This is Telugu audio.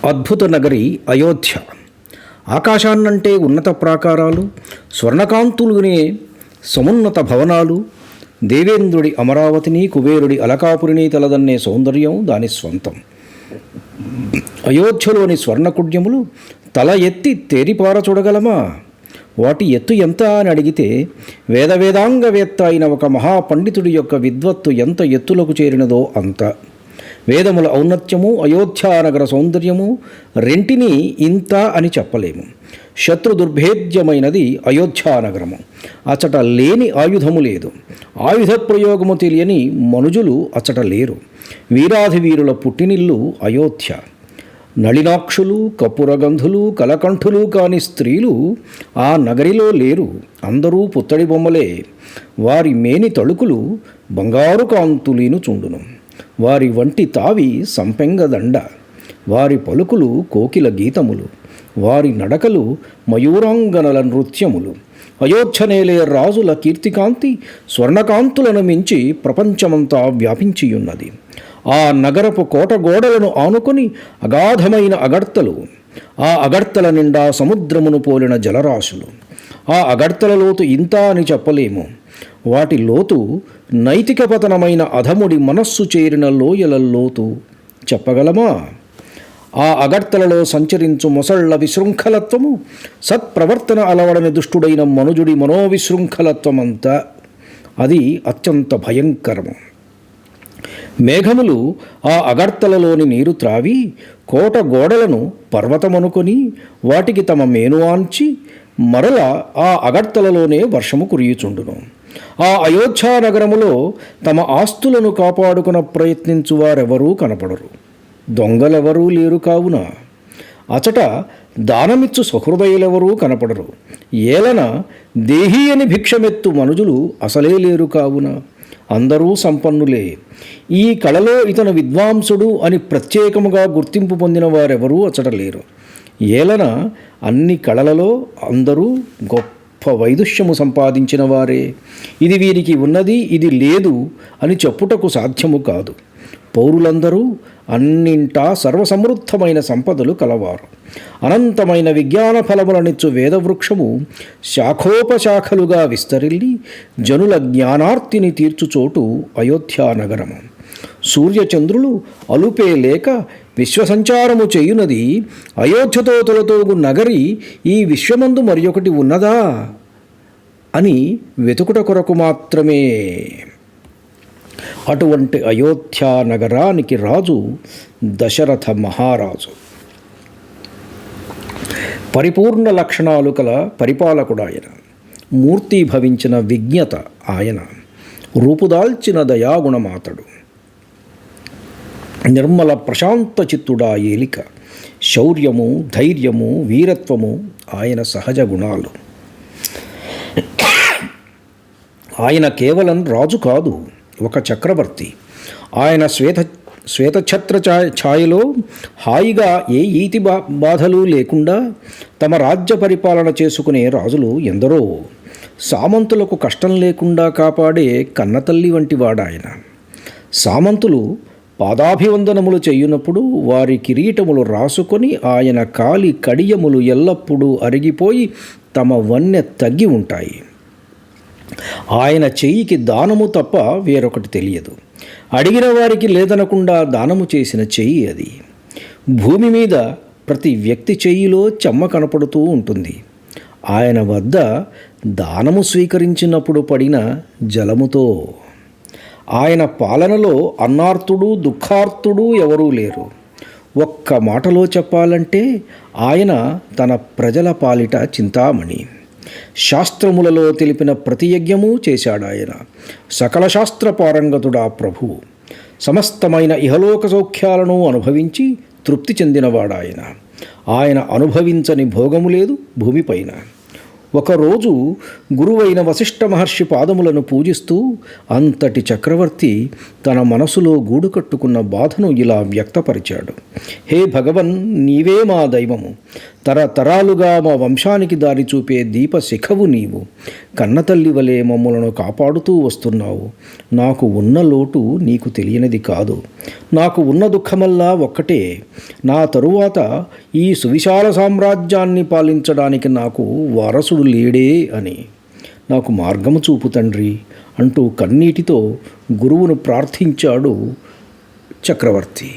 అద్భుత నగరి అయోధ్య. ఆకాశాన్నంటే ఉన్నత ప్రాకారాలు, స్వర్ణకాంతులునే సమున్నత భవనాలు, దేవేంద్రుడి అమరావతిని, కుబేరుడి అలకాపురిని తలదన్నే సౌందర్యం దాని స్వంతం. అయోధ్యలోని స్వర్ణకుడ్యములు తల ఎత్తి తేరిపార చూడగలమా? వాటి ఎత్తు ఎంత అని అడిగితే వేదాంగవేత్త అయిన ఒక మహాపండితుడి యొక్క విద్వత్తు ఎంత ఎత్తులకు చేరినదో అంత. వేదముల ఔన్నత్యము, అయోధ్యానగర సౌందర్యము రెంటినీ ఇంత అని చెప్పలేము. శత్రు దుర్భేద్యమైనది అయోధ్యానగరము. అచట లేని ఆయుధము లేదు. ఆయుధ ప్రయోగము తెలియని మనుజులు అచట లేరు. వీరాధివీరుల పుట్టినిల్లు అయోధ్య. నళినాక్షులు, కపురగంధులు, కలకంఠులు కాని స్త్రీలు ఆ నగరిలో లేరు. అందరూ పుత్తడి బొమ్మలే. వారి మేని తళుకులు బంగారు కాంతులీను చుండును. వారి వంటి తావి సంపెంగదండ. వారి పలుకులు కోకిల గీతములు. వారి నడకలు మయూరాంగనల నృత్యములు. అయోధ్యనేలే రాజుల కీర్తికాంతి స్వర్ణకాంతులను మించి ప్రపంచమంతా వ్యాపించియున్నది. ఆ నగరపు కోటగోడలను ఆనుకొని అగాధమైన అగడ్తలు, ఆ అగడ్తల నిండా సముద్రమును పోలిన జలరాశులు. ఆ అగడ్తల లోతు ఇంత అని చెప్పలేము. వాటి లోతు నైతిక పతనమైన అధముడి మనస్సు చేరిన లోయల లోతు చెప్పగలమా? ఆ అగడ్తలలో సంచరించు మొసళ్ల విశృంఖలత్వము, సత్ప్రవర్తన అలవడని దుష్టుడైన మనుజుడి మనోవిశృంఖలత్వమంతా అది అత్యంత భయంకరము. మేఘములు ఆ అగడ్తలలోని నీరు త్రావి కోట గోడలను పర్వతమనుకొని వాటికి తమ మేను ఆంచి మరల ఆ అగడ్తలలోనే వర్షము కురియుచుండును. ఆ అయోధ్యానగరములో తమ ఆస్తులను కాపాడుకున ప్రయత్నించువారెవరూ కనపడరు. దొంగలెవరూ లేరు కావున అచట దానమిచ్చు సహృదయులెవరూ కనపడరు. ఏలన దేహీ అని భిక్షమెత్తు మనుజులు అసలే లేరు కావున అందరూ సంపన్నులే. ఈ కళలో ఇతను విద్వాంసుడు అని ప్రత్యేకముగా గుర్తింపు పొందిన వారెవరూ అచట లేరు. ఏలన అన్ని కళలలో అందరూ గొప్ప వైదుష్యము సంపాదించిన వారే. ఇది వీరికి ఉన్నది, ఇది లేదు అని చెప్పుటకు సాధ్యము కాదు. పౌరులందరూ అన్నింటా సర్వసమృద్ధమైన సంపదలు కలవారు. అనంతమైన విజ్ఞాన ఫలములనిచ్చు వేదవృక్షము శాఖోపశాఖలుగా విస్తరిల్లి జనుల జ్ఞానార్తిని తీర్చుచోటు అయోధ్యానగరము. సూర్యచంద్రులు అలుపే లేక విశ్వసంచారము చేయునది అయోధ్యతో తొలతోగు నగరి ఈ విశ్వమందు మరి ఒకటి ఉన్నదా అని వెతుకుట కొరకు మాత్రమే. అటువంటి అయోధ్య నగరానికి రాజు దశరథ మహారాజు. పరిపూర్ణ లక్షణాలు కల పరిపాలకుడు ఆయన. మూర్తి భవించిన విజ్ఞత ఆయన. రూపుదాల్చిన దయాగుణమాతడు. నిర్మల ప్రశాంత చిత్తుడా ఏలిక. శౌర్యము, ధైర్యము, వీరత్వము ఆయన సహజ గుణాలు. ఆయన కేవలం రాజు కాదు, ఒక చక్రవర్తి. ఆయన శ్వేతఛత్ర ఛాయలో హాయిగా ఏ ఈతి బాధలు లేకుండా తమ రాజ్య పరిపాలన చేసుకునే రాజులు ఎందరో. సామంతులకు కష్టం లేకుండా కాపాడే కన్నతల్లి వంటి వాడాయన. సామంతులు పాదాభివందనములు చేయునప్పుడు వారి కిరీటములు రాసుకొని ఆయన కాలి కడియములు ఎల్లప్పుడూ అరిగిపోయి తమ వన్నె తగ్గి ఉంటాయి. ఆయన చెయ్యికి దానము తప్ప వేరొకటి తెలియదు. అడిగిన వారికి లేదనకుండా దానము చేసిన చెయ్యి అది. భూమి మీద ప్రతి వ్యక్తి చెయ్యిలో చెమ్మ కనపడుతూ ఉంటుంది. ఆయన వద్ద దానము స్వీకరించినప్పుడు పడిన జలముతో. ఆయన పాలనలో అన్నార్తుడు, దుఃఖార్తుడు ఎవరూ లేరు. ఒక్క మాటలో చెప్పాలంటే ఆయన తన ప్రజల పాలిట చింతామణి. శాస్త్రములలో తెలిపిన ప్రతి యజ్ఞము చేశాడాయన. సకల శాస్త్ర పారంగతుడా ప్రభువు. సమస్తమైన ఇహలోక సౌఖ్యాలను అనుభవించి తృప్తి చెందినవాడాయన. ఆయన అనుభవించని భోగము లేదు భూమిపైన. ఒకరోజు గురువైన వశిష్ఠ మహర్షి పాదములను పూజిస్తూ అంతటి చక్రవర్తి తన మనసులో గూడు కట్టుకున్న బాధను ఇలా వ్యక్తపరిచాడు. హే భగవన్, నీవే మా దైవము. తరతరాలుగా మా వంశానికి దారి చూపే దీపశిఖవు నీవు. కన్నతల్లి వలె మమ్మలను కాపాడుతూ వస్తున్నావు. నాకు ఉన్న లోటు నీకు తెలియనిది కాదు. నాకు ఉన్న దుఃఖమల్లా ఒక్కటే, నా తరువాత ఈ సువిశాల సామ్రాజ్యాన్ని పాలించడానికి నాకు వారసుడు లేడే అని. నాకు మార్గము చూపు తండ్రి అంటూ కన్నీటితో గురువును ప్రార్థించాడు చక్రవర్తి.